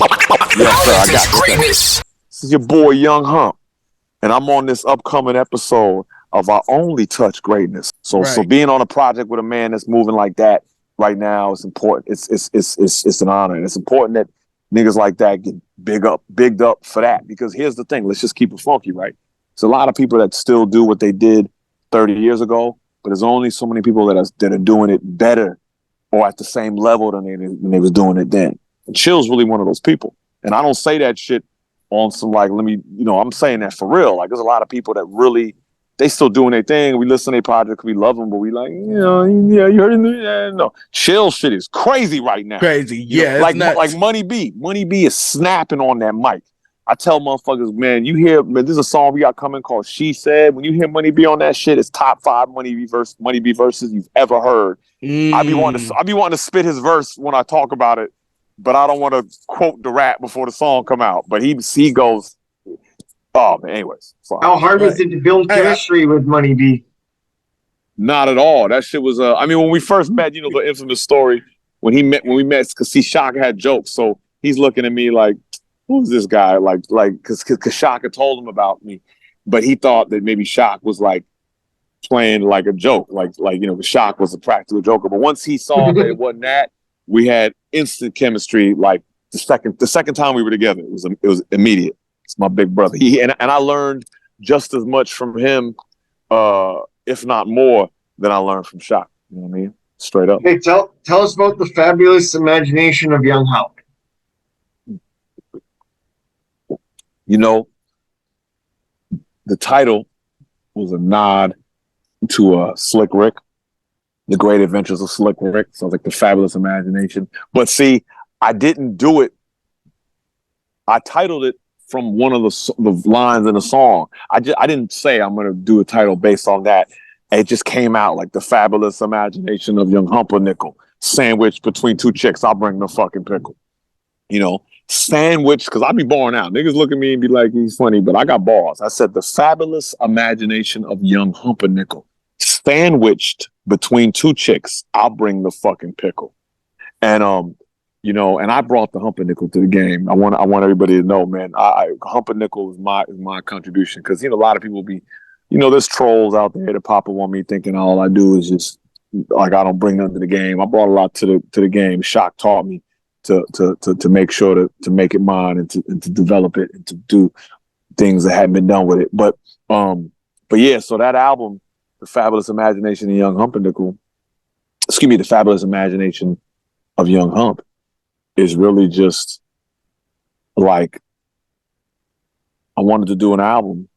Yes, sir. I got greatness. This is your boy Young Hump, and I'm on this upcoming episode of our Only Touch Greatness. So being on a project with a man that's moving like that right now is important. It's an honor, and it's important that niggas like that get bigged up for that. Because here's the thing: let's just keep it funky, right? There's a lot of people that still do what they did 30 years ago, but there's only so many people that are doing it better or at the same level than they was doing it then. And Chill's really one of those people. And I don't say that shit on some like, I'm saying that for real. Like, there's a lot of people that really, they still doing their thing. We listen to their projects, we love them, but we like, yeah, you heard it? Yeah, no. Chill shit is crazy right now. Crazy, yeah. Like Money B. Money B is snapping on that mic. I tell motherfuckers, man, there's a song we got coming called She Said. When you hear Money B on that shit, it's top 5 Money B verses you've ever heard. I be wanting to spit his verse when I talk about it, but I don't want to quote the rap before the song come out. But he goes, oh man. Anyways, how hard was it to build chemistry with Money B? Not at all. That shit was. When we first met, the infamous story when we met, because Shaka had jokes, so he's looking at me like, who's this guy? Like, because Shaka told him about me, but he thought that maybe Shock was like playing like a joke, like Shock was a practical joker. But once he saw that it wasn't that, we had instant chemistry. Like the second time we were together, it was immediate. It's my big brother. And I learned just as much from him, if not more, than I learned from Shock. You know what I mean? Straight up. Hey, tell us about the fabulous imagination of Young Hump. The title was a nod to Slick Rick, The Great Adventures of Slick Rick. Sounds like the fabulous imagination. But see, I didn't do it. I titled it from one of the lines in the song. I didn't say I'm going to do a title based on that. It just came out like the fabulous imagination of Young Humpernickel, sandwiched between two chicks. I'll bring the fucking pickle. Sandwich, because I be boring out. Niggas look at me and be like, he's funny, but I got balls. I said the fabulous imagination of Young Humpernickel, sandwiched between two chicks. I'll bring the fucking pickle. And and I brought the Humpernickel to the game. I want everybody to know, man. Humpernickel is my contribution, because a lot of people be, there's trolls out there that pop up on me thinking all I do is just like I don't bring nothing to the game. I brought a lot to the game. Shock taught me to make sure to make it mine and to develop it and to do things that hadn't been done with it. But yeah, so that album, The Fabulous Imagination of Young Humpernickel, The Fabulous Imagination of Young Hump, is really just like, I wanted to do an album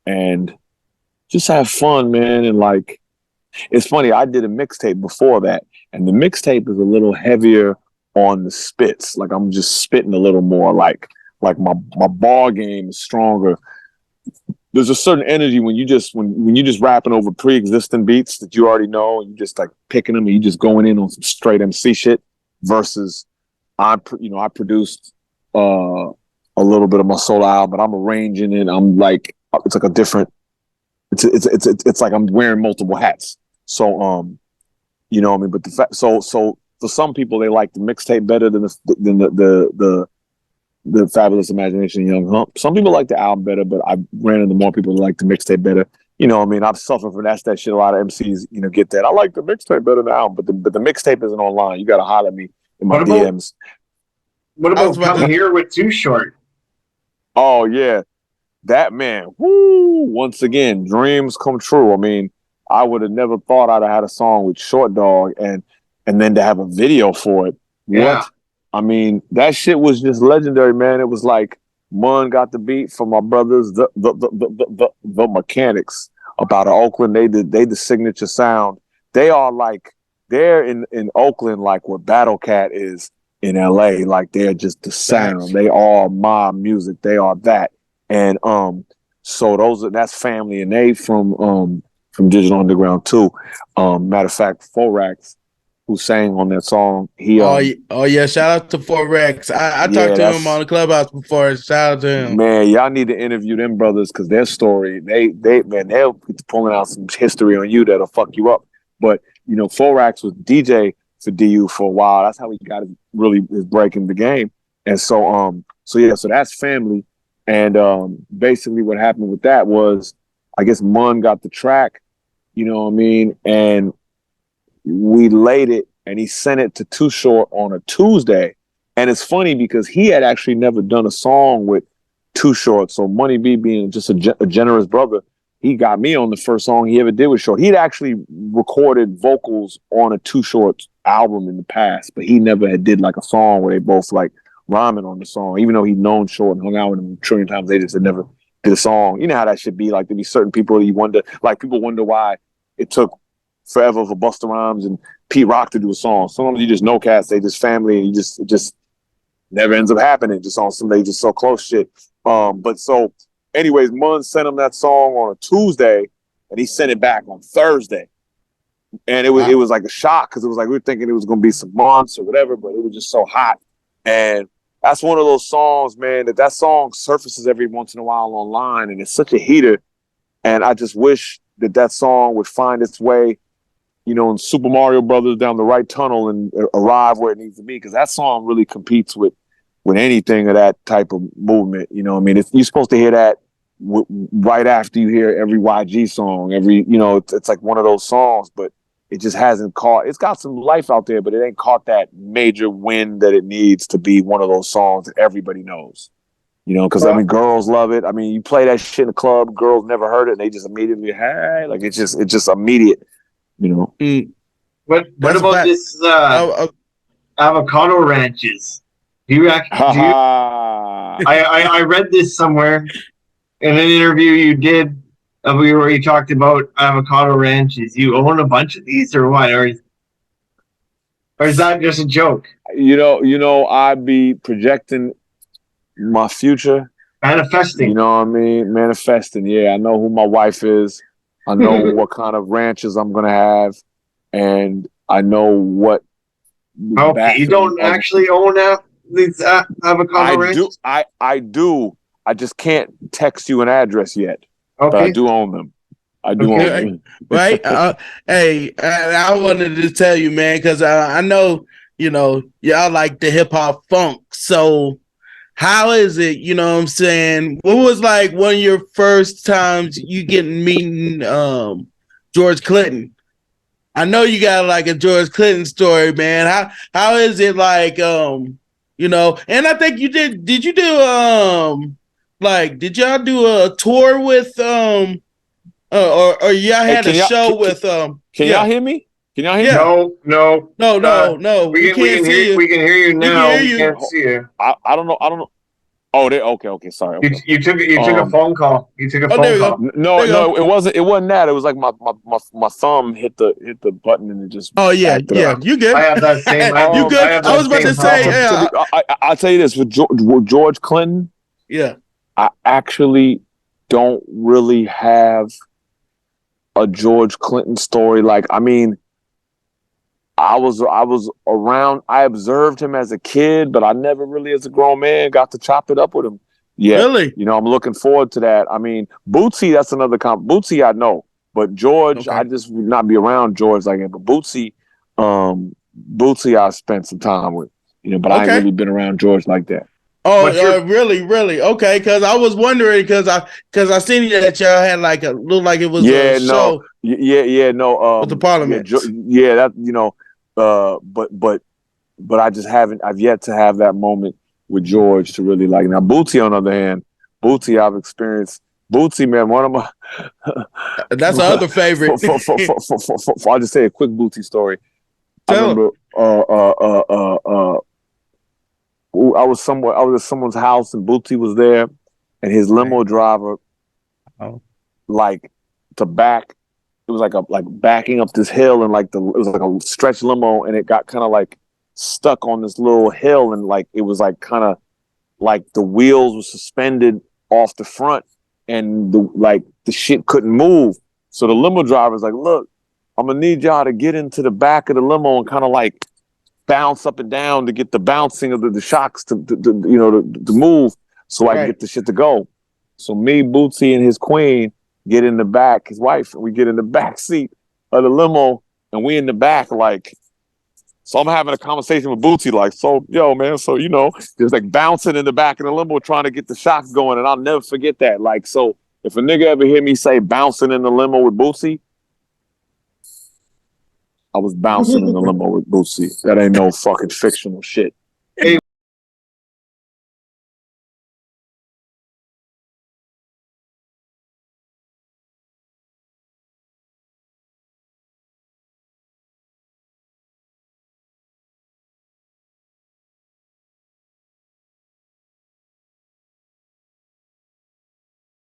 and just have fun, man. And like, it's funny, I did a mixtape before that, and the mixtape is a little heavier on the spits. Like, I'm just spitting a little more, like my bar game is stronger. There's a certain energy when you just rapping over pre-existing beats that you already know, and you just like picking them and you just going in on some straight MC shit, versus I produced a little bit of my solo album, but I'm arranging it. I'm like, it's like a different, it's like I'm wearing multiple hats. So but so for some people, they like the mixtape better than the Fabulous Imagination of Young Hump. Some people like the album better, but I ran into more people that like the mixtape better. I've suffered from that shit. A lot of MCs, get that. I like the mixtape better than the album, but the mixtape isn't online. You got to holler at me in my DMs. What about Come Here with Too Short? Oh yeah, that man. Woo! Once again, dreams come true. I would have never thought I'd have had a song with Short Dog and then to have a video for it. Yeah. What? That shit was just legendary, man. It was like Mun got the beat from my brothers, the Mechanics, about Oakland. They did the signature sound. They're in Oakland like what Battle Cat is in LA. Like, they're just the sound. They are mob music. They are that. And so that's family, and they from Digital Underground too. Matter of fact, Forax, who sang on that song, oh yeah, shout out to Forex. I talked to him on the Clubhouse before. Shout out to him. Man, y'all need to interview them brothers, because their story, they'll be pulling out some history on you that'll fuck you up. But Forax was DJ for DU for a while. That's how he got his break in the game. And so that's family. And basically what happened with that was, I guess Mun got the track, you know what I mean? And we laid it and he sent it to Too Short on a Tuesday. And it's funny because he had actually never done a song with Too Short. So Money B being just a generous brother, he got me on the first song he ever did with Short. He'd actually recorded vocals on a Too Short album in the past, but he never had did like a song where they both like rhyming on the song. Even though he'd known Short and hung out with him a trillion times, they just had never did a song. You know how that should be. Like, there be certain people that you wonder, like people wonder why it took forever for Busta Rhymes and Pete Rock to do a song. Sometimes you just know cats, they just family, and it just never ends up happening. Just on some, they just so close shit. But so, anyways, Mun sent him that song on a Tuesday, and he sent it back on Thursday. And it was like a shock because it was like we were thinking it was gonna be some months or whatever, but it was just so hot. And that's one of those songs, man, that song surfaces every once in a while online, and it's such a heater. And I just wish that song would find its way, you know, in Super Mario Brothers down the right tunnel and arrive where it needs to be, because that song really competes with anything of that type of movement. You know, I mean, you're supposed to hear that right after you hear every YG song. It's like one of those songs, but it just hasn't caught. It's got some life out there, but it ain't caught that major win that it needs to be one of those songs that everybody knows. You know, because I mean, girls love it. I mean, you play that shit in the club, girls never heard it, and they just immediately, hey, like it's just immediate. You know. What about this avocado ranches? I read this somewhere in an interview you did where you talked about avocado ranches. You own a bunch of these, or what? Or is that just a joke? You know, I'd be projecting my future. Manifesting. You know what I mean? Manifesting. Yeah, I know who my wife is. I know what kind of ranches I'm gonna have, and I know what. Okay, you don't actually own these avocado ranches? I do. I just can't text you an address yet. Okay. But I do own them. I do own them. Right? Hey, I wanted to tell you, man, because I know, you know, y'all like the hip hop funk. So how is it, you know what I'm saying? What was like one of your first times you meeting George Clinton? I know you got like a George Clinton story, man. How is it like, you know, and I think you did you do did y'all do a tour with or y'all had a show with Can y'all hear me? Can y'all hear me? No. We can hear you. We can hear you now. We can't see you. I don't know. Oh, okay. Sorry. Okay. You took a phone call. You took a phone call. No, it wasn't that. It was like my thumb hit the button and it just. Oh yeah. You good? I have that same. You good? I was about to say. I'll tell you this with George Clinton. Yeah. I actually don't really have a George Clinton story. Like, I mean, I was around. I observed him as a kid, but I never really, as a grown man, got to chop it up with him. Yeah, really. You know, I'm looking forward to that. I mean, Bootsie, that's another Bootsie, I know, but George, I just would not be around George like that. But Bootsie, I spent some time with. You know, but I ain't really been around George like that. Oh, really? Okay, because I was wondering because I seen that y'all had like a looked like it was a show. No. With the Parliament. That, you know, but I just haven't. I've yet to have that moment with George to really like. Now Bootsie, on the other hand, I've experienced. Bootsie, man, one of my. That's our other favorite. I'll just say a quick Bootsie story. I remember. I was at someone's house and Bootsie was there, and his limo driver, like to back, it was like backing up this hill, and it was like a stretch limo, and it got kind of like stuck on this little hill, and like it was like kind of like the wheels were suspended off the front, and the shit couldn't move. So the limo driver's like, "Look, I'm gonna need y'all to get into the back of the limo and kind of like bounce up and down to get the bouncing of the shocks to move, so I can get the shit to go." So me, Bootsie, and his queen get in the back, his wife, and we get in the back seat of the limo, and we in the back like So I'm having a conversation with Bootsie, like, so, yo, man, so, you know, there's like bouncing in the back of the limo trying to get the shots going. And I'll never forget that. Like, so if a nigga ever hear me say bouncing in the limo with Bootsie, I was bouncing in the limo with Bootsie. That ain't no fucking fictional shit. Hey,